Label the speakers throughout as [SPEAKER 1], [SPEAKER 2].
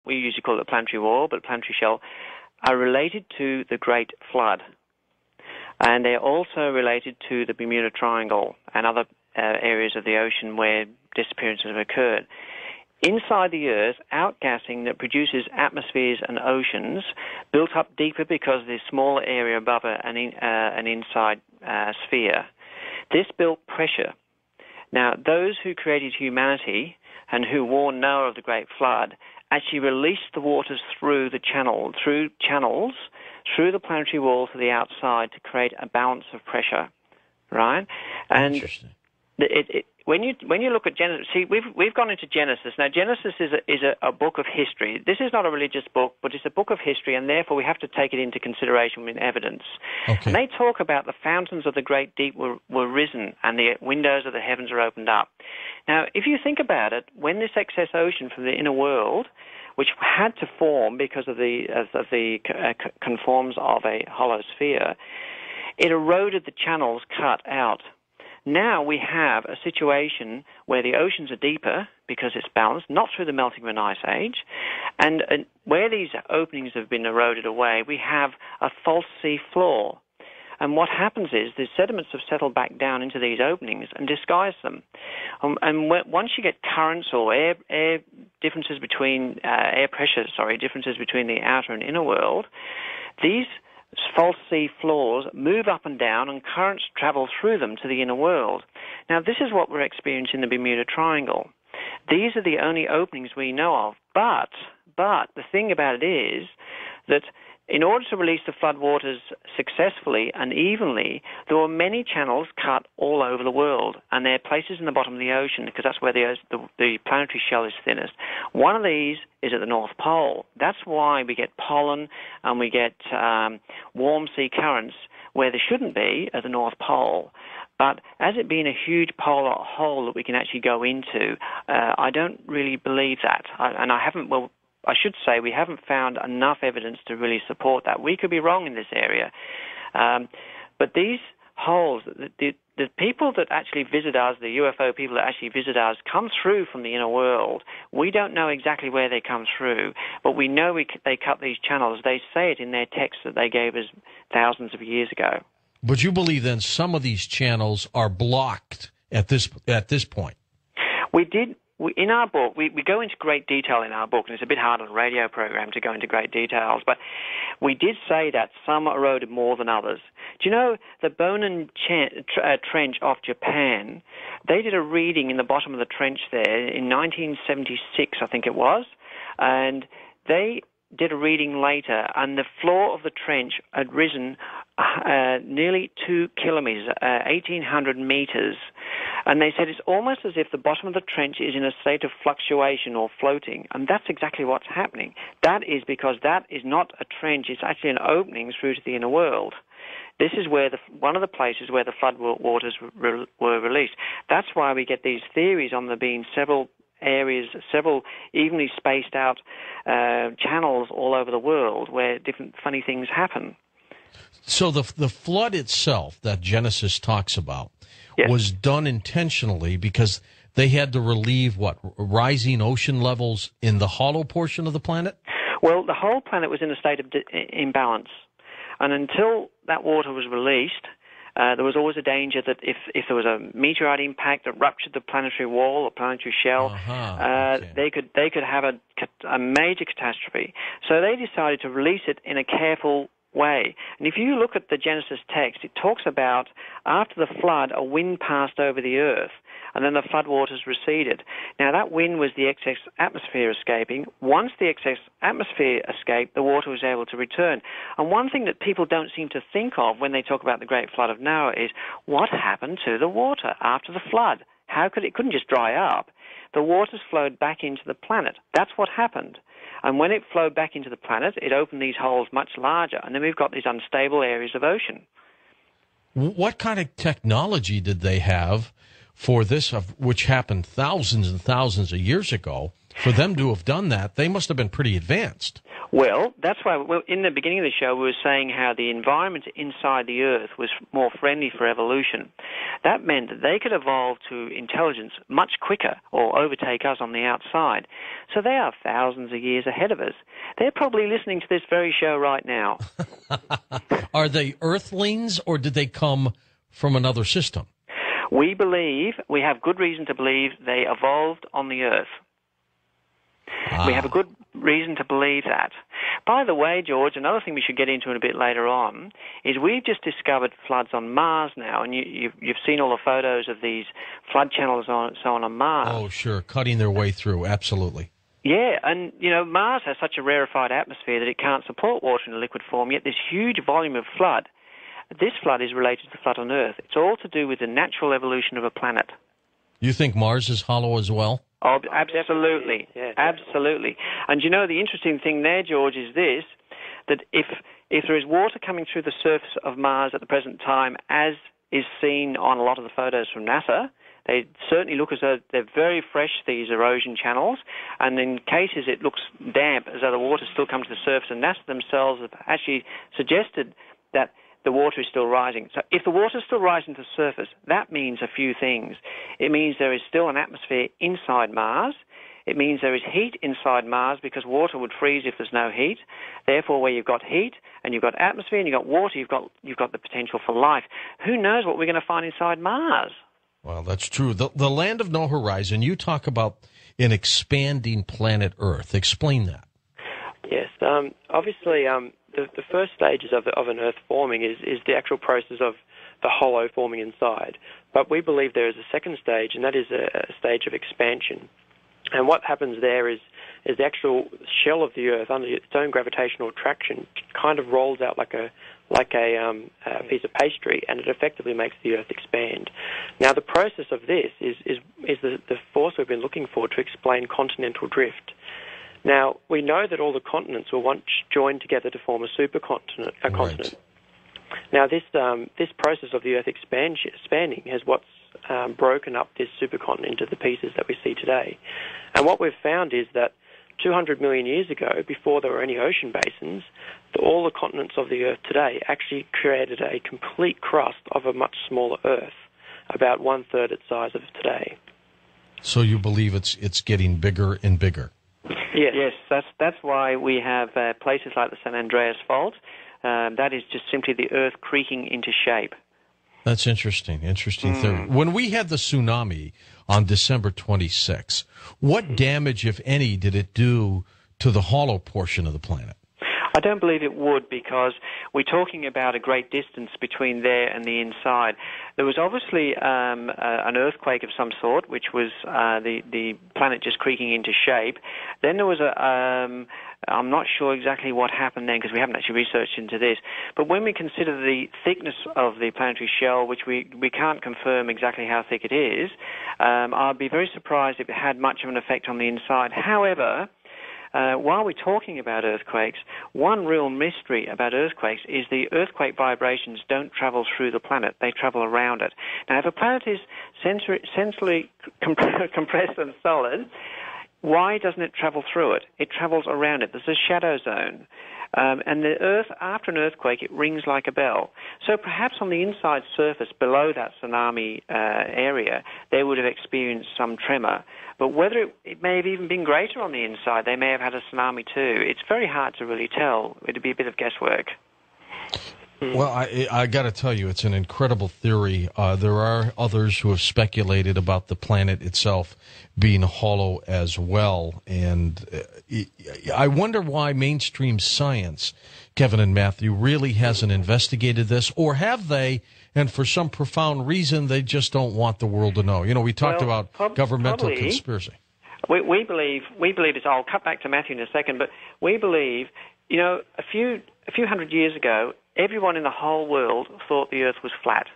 [SPEAKER 1] we usually call it the planetary wall, but planetary shell, are related to the Great Flood. And they're also related to the Bermuda Triangle and other areas of the ocean where disappearances have occurred. Inside the Earth, outgassing that produces atmospheres and oceans built up deeper because of this smaller area above an inside sphere. This built pressure. Now, those who created humanity and who warned Noah of the Great Flood actually released the waters through channels, through the planetary wall to the outside to create a balance of pressure, right? And
[SPEAKER 2] interesting.
[SPEAKER 1] When you look at Genesis, see, we've gone into Genesis. Now, Genesis is a book of history. This is not a religious book, but it's a book of history, and therefore we have to take it into consideration with evidence.
[SPEAKER 2] Okay.
[SPEAKER 1] And they talk about the fountains of the great deep were risen, and the windows of the heavens are opened up. Now, if you think about it, when this excess ocean from the inner world, which had to form because of the conforms of a hollow sphere, it eroded the channels cut out. Now we have a situation where the oceans are deeper because it's balanced, not through the melting of an ice age, and where these openings have been eroded away, we have a false sea floor. And what happens is the sediments have settled back down into these openings and disguised them. Once you get currents or air differences between differences between the outer and inner world, these false sea floors move up and down and currents travel through them to the inner world. Now, this is what we're experiencing in the Bermuda Triangle. These are the only openings we know of. But the thing about it is that in order to release the floodwaters successfully and evenly, there were many channels cut all over the world, and there are places in the bottom of the ocean because that's where the planetary shell is thinnest. One of these is at the North Pole. That's why we get pollen and we get warm sea currents where there shouldn't be at the North Pole. But as it being a huge polar hole that we can actually go into, I don't really believe that. I should say we haven't found enough evidence to really support that. We could be wrong in this area. But these holes, the people that actually visit us, the UFO people that actually visit us, come through from the inner world. We don't know exactly where they come through, but we know they cut these channels. They say it in their text that they gave us thousands of years ago.
[SPEAKER 2] But you believe then some of these channels are blocked at this point?
[SPEAKER 1] In our book, we go into great detail in our book, and it's a bit hard on a radio program to go into great details, but we did say that some eroded more than others. Do you know the Bonin Trench off Japan? They did a reading in the bottom of the trench there in 1976, I think it was, and they did a reading later, and the floor of the trench had risen nearly 2 kilometers, 1,800 meters. And they said it's almost as if the bottom of the trench is in a state of fluctuation or floating. And that's exactly what's happening. That is because that is not a trench. It's actually an opening through to the inner world. This is where one of the places where the flood waters were released. That's why we get these theories on there being several areas, several evenly spaced out channels all over the world where different funny things happen.
[SPEAKER 2] So the flood itself that Genesis talks about was done intentionally because they had to relieve, rising ocean levels in the hollow portion of the planet?
[SPEAKER 1] Well, the whole planet was in a state of imbalance. And until that water was released, there was always a danger that if there was a meteorite impact that ruptured the planetary wall or planetary shell, they could have a major catastrophe. So they decided to release it in a careful way. And if you look at the Genesis text, it talks about after the flood, a wind passed over the earth, and then the floodwaters receded. Now, that wind was the excess atmosphere escaping. Once the excess atmosphere escaped, the water was able to return. And one thing that people don't seem to think of when they talk about the Great Flood of Noah is what happened to the water after the flood? It couldn't just dry up. The waters flowed back into the planet. That's what happened. And when it flowed back into the planet, it opened these holes much larger, and then we've got these unstable areas of ocean.
[SPEAKER 2] What kind of technology did they have for this, which happened thousands and thousands of years ago? For them to have done that, they must have been pretty advanced.
[SPEAKER 1] Well, that's why in the beginning of the show we were saying how the environment inside the Earth was more friendly for evolution. That meant that they could evolve to intelligence much quicker or overtake us on the outside. So they are thousands of years ahead of us. They're probably listening to this very show right now.
[SPEAKER 2] Are they Earthlings, or did they come from another system?
[SPEAKER 1] We have good reason to believe they evolved on the Earth. We have a good reason to believe that. By the way, George, another thing we should get into a bit later on is we've just discovered floods on Mars now, and you've seen all the photos of these flood channels and so on Mars.
[SPEAKER 2] Oh, sure, cutting their way through, absolutely.
[SPEAKER 1] Yeah, and, Mars has such a rarefied atmosphere that it can't support water in a liquid form, yet this huge volume of flood, this flood is related to the flood on Earth. It's all to do with the natural evolution of a planet. You
[SPEAKER 2] think Mars is hollow as well?
[SPEAKER 1] Oh, absolutely. Yeah, absolutely. And the interesting thing there, George, is this, that if there is water coming through the surface of Mars at the present time, as is seen on a lot of the photos from NASA, they certainly look as though they're very fresh, these erosion channels, and in cases it looks damp, as though the water's still come to the surface, and NASA themselves have actually suggested that the water is still rising. So if the water is still rising to the surface, that means a few things. It means there is still an atmosphere inside Mars. It means there is heat inside Mars because water would freeze if there's no heat. Therefore, where you've got heat and you've got atmosphere and you've got water, you've got the potential for life. Who knows what we're going to find inside Mars?
[SPEAKER 2] Well, that's true. The land of no horizon, you talk about an expanding planet Earth. Explain that.
[SPEAKER 3] Yes. Obviously, the first stages of an Earth forming is the actual process of the hollow forming inside. But we believe there is a second stage, and that is a stage of expansion. And what happens there is the actual shell of the Earth, under its own gravitational attraction, kind of rolls out like a piece of pastry, and it effectively makes the Earth expand. Now, the process of this is the force we've been looking for to explain continental drift. Now, we know that all the continents were once joined together to form a supercontinent. Continent. Now, this process of the Earth expanding has what's broken up this supercontinent into the pieces that we see today. And what we've found is that 200 million years ago, before there were any ocean basins, all the continents of the Earth today actually created a complete crust of a much smaller Earth, about one-third its size of today.
[SPEAKER 2] So you believe it's getting bigger and bigger?
[SPEAKER 1] Yes, that's why we have places like the San Andreas Fault. That is just simply the Earth creaking into shape.
[SPEAKER 2] That's interesting theory. When we had the tsunami on December 26, what damage, if any, did it do to the hollow portion of the planet?
[SPEAKER 1] I don't believe it would, because we're talking about a great distance between there and the inside. There was obviously an earthquake of some sort, which was the planet just creaking into shape. Then there was I'm not sure exactly what happened then, because we haven't actually researched into this. But when we consider the thickness of the planetary shell, which we can't confirm exactly how thick it is, I'd be very surprised if it had much of an effect on the inside. However, while we're talking about earthquakes, one real mystery about earthquakes is the earthquake vibrations don't travel through the planet, they travel around it. Now, if a planet is centrally compressed and solid, why doesn't it travel through it? It travels around it. There's a shadow zone. And the Earth, after an earthquake, it rings like a bell. So perhaps on the inside surface, below that tsunami area, they would have experienced some tremor. But whether it may have even been greater on the inside, they may have had a tsunami too. It's very hard to really tell. It'd be a bit of guesswork.
[SPEAKER 2] Well, I got to tell you, it's an incredible theory. There are others who have speculated about the planet itself being hollow as well. And I wonder why mainstream science, Kevin and Matthew, really hasn't investigated this. Or have they, and for some profound reason, they just don't want the world to know? You know, we talked about governmental conspiracy.
[SPEAKER 1] We believe it's, I'll cut back to Matthew in a second, but we believe, you know, a few hundred years ago, everyone in the whole world thought the Earth was flat,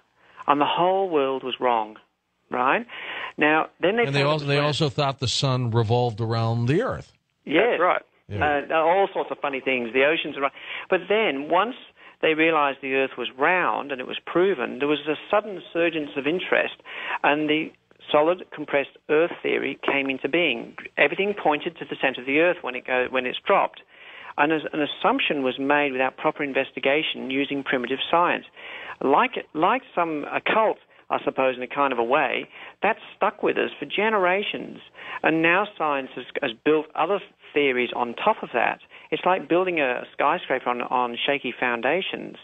[SPEAKER 1] and the whole world was wrong, right? Now, then they
[SPEAKER 2] also thought the sun revolved around the Earth.
[SPEAKER 1] Yes,
[SPEAKER 3] that's right.
[SPEAKER 2] Yeah.
[SPEAKER 1] All sorts of funny things. The oceans are right, but then once they realized the Earth was round and it was proven, there was a sudden surgence of interest, and the solid compressed Earth theory came into being. Everything pointed to the center of the Earth when it's dropped. an assumption was made without proper investigation using primitive science. Like some occult, I suppose, in a kind of a way, that's stuck with us for generations. And now science has built other theories on top of that. It's like building a skyscraper on shaky foundations.